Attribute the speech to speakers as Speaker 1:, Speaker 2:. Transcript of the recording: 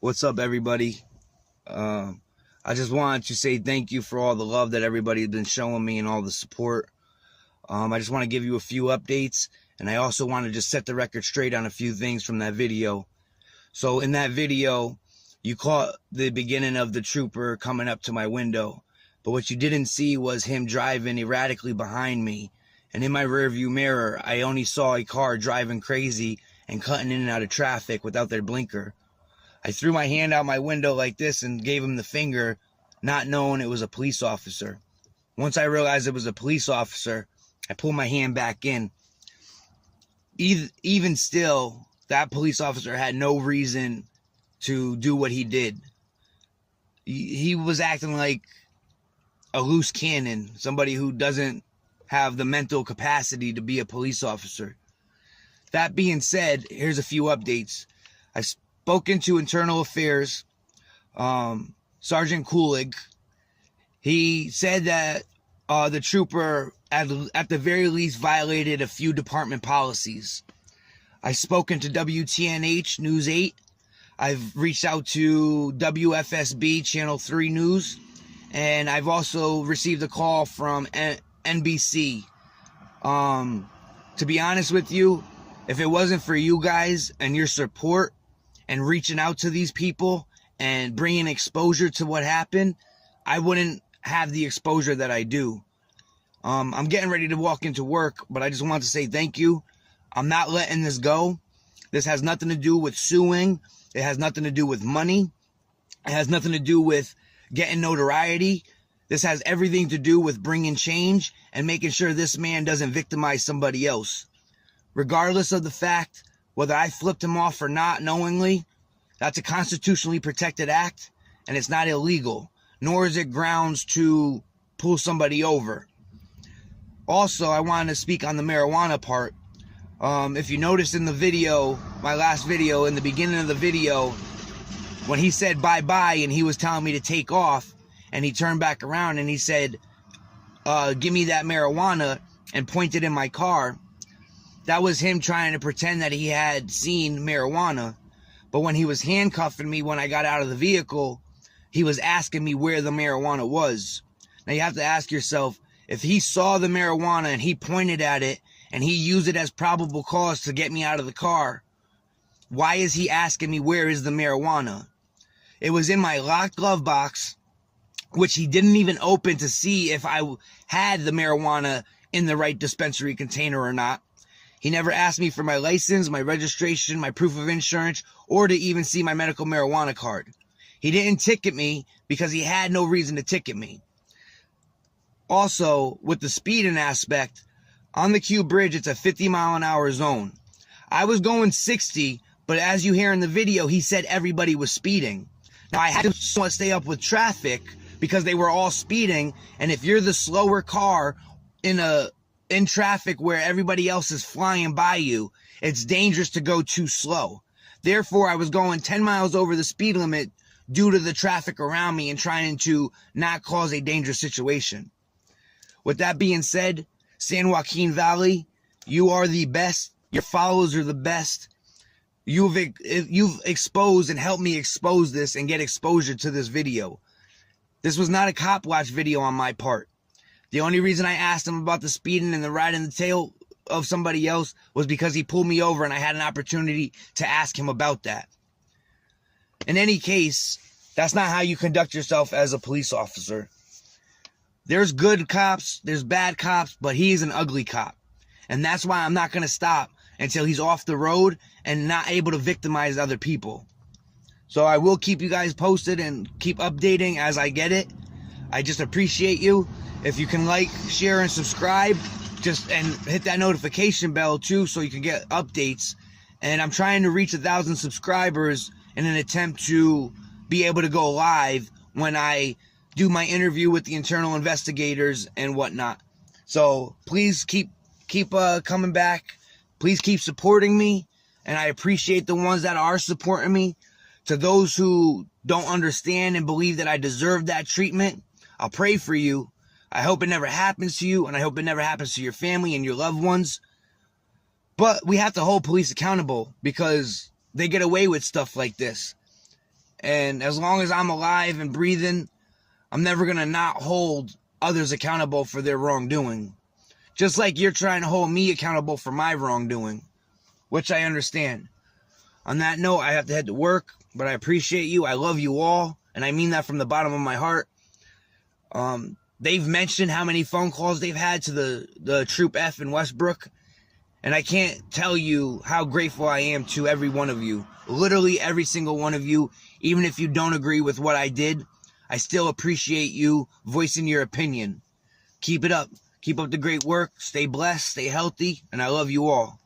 Speaker 1: What's up, everybody? I just wanted to say thank you for all the love that everybody has been showing me and all the support. I just want to give you a few updates, and I also want to just set the record straight on a few things from that video. So in that video, you caught the beginning of the trooper coming up to my window, but what you didn't see was him driving erratically behind me. And in my rearview mirror, I only saw a car driving crazy and cutting in and out of traffic without their blinker. I threw my hand out my window like this and gave him the finger, not knowing it was a police officer. Once I realized it was a police officer, I pulled my hand back in. Even still, that police officer had no reason to do what he did. He was acting like a loose cannon, somebody who doesn't have the mental capacity to be a police officer. That being said, here's a few updates. I've spoken to Internal Affairs, Sergeant Kulig. He said that the trooper at the very least violated a few department policies. I've spoken to WTNH News 8. I've reached out to WFSB Channel 3 News, and I've also received a call from NBC. To be honest with you, if it wasn't for you guys and your support and reaching out to these people and bringing exposure to what happened, I wouldn't have the exposure that I do. I'm getting ready to walk into work, but I just want to say thank you. I'm not letting this go. This has nothing to do with suing. It has nothing to do with money. It has nothing to do with getting notoriety. This has everything to do with bringing change and making sure this man doesn't victimize somebody else. Regardless of the fact whether I flipped him off or not knowingly, that's a constitutionally protected act, and it's not illegal, nor is it grounds to pull somebody over. Also, I wanted to speak on the marijuana part. If you noticed in the video, my last video, in the beginning of the video, when he said bye-bye and he was telling me to take off, and he turned back around and he said, give me that marijuana, and pointed in my car, that was him trying to pretend that he had seen marijuana. But when he was handcuffing me when I got out of the vehicle, he was asking me where the marijuana was. Now you have to ask yourself, if he saw the marijuana and he pointed at it and he used it as probable cause to get me out of the car, why is he asking me where is the marijuana? It was in my locked glove box, which he didn't even open to see if I had the marijuana in the right dispensary container or not. He never asked me for my license, my registration, my proof of insurance, or to even see my medical marijuana card. He didn't ticket me because he had no reason to ticket me. Also, with the speeding aspect, on the Q Bridge, it's a 50-mile-an-hour zone. I was going 60, but as you hear in the video, he said everybody was speeding. Now, I had to somewhat stay up with traffic because they were all speeding, and if you're the slower car in traffic where everybody else is flying by you, it's dangerous to go too slow. Therefore, I was going 10 miles over the speed limit due to the traffic around me and trying to not cause a dangerous situation. With that being said, San Joaquin Valley, you are the best. Your followers are the best. You've exposed and helped me expose this and get exposure to this video. This was not a cop watch video on my part. The only reason I asked him about the speeding and the riding the tail of somebody else was because he pulled me over and I had an opportunity to ask him about that. In any case, that's not how you conduct yourself as a police officer. There's good cops, there's bad cops, but he is an ugly cop. And that's why I'm not going to stop until he's off the road and not able to victimize other people. So I will keep you guys posted and keep updating as I get it. I just appreciate you. If you can like, share, and subscribe, and hit that notification bell too so you can get updates. And I'm trying to reach 1,000 subscribers in an attempt to be able to go live when I do my interview with the internal investigators and whatnot. So please keep coming back. Please keep supporting me, and I appreciate the ones that are supporting me. To those who don't understand and believe that I deserve that treatment, I'll pray for you. I hope it never happens to you, and I hope it never happens to your family and your loved ones. But we have to hold police accountable because they get away with stuff like this. And as long as I'm alive and breathing, I'm never going to not hold others accountable for their wrongdoing. Just like you're trying to hold me accountable for my wrongdoing, which I understand. On that note, I have to head to work, but I appreciate you. I love you all, and I mean that from the bottom of my heart. They've mentioned how many phone calls they've had to the Troop F in Westbrook, and I can't tell you how grateful I am to every one of you. Literally every single one of you. Even if you don't agree with what I did, I still appreciate you voicing your opinion. Keep it up. Keep up the great work. Stay blessed, stay healthy, and I love you all.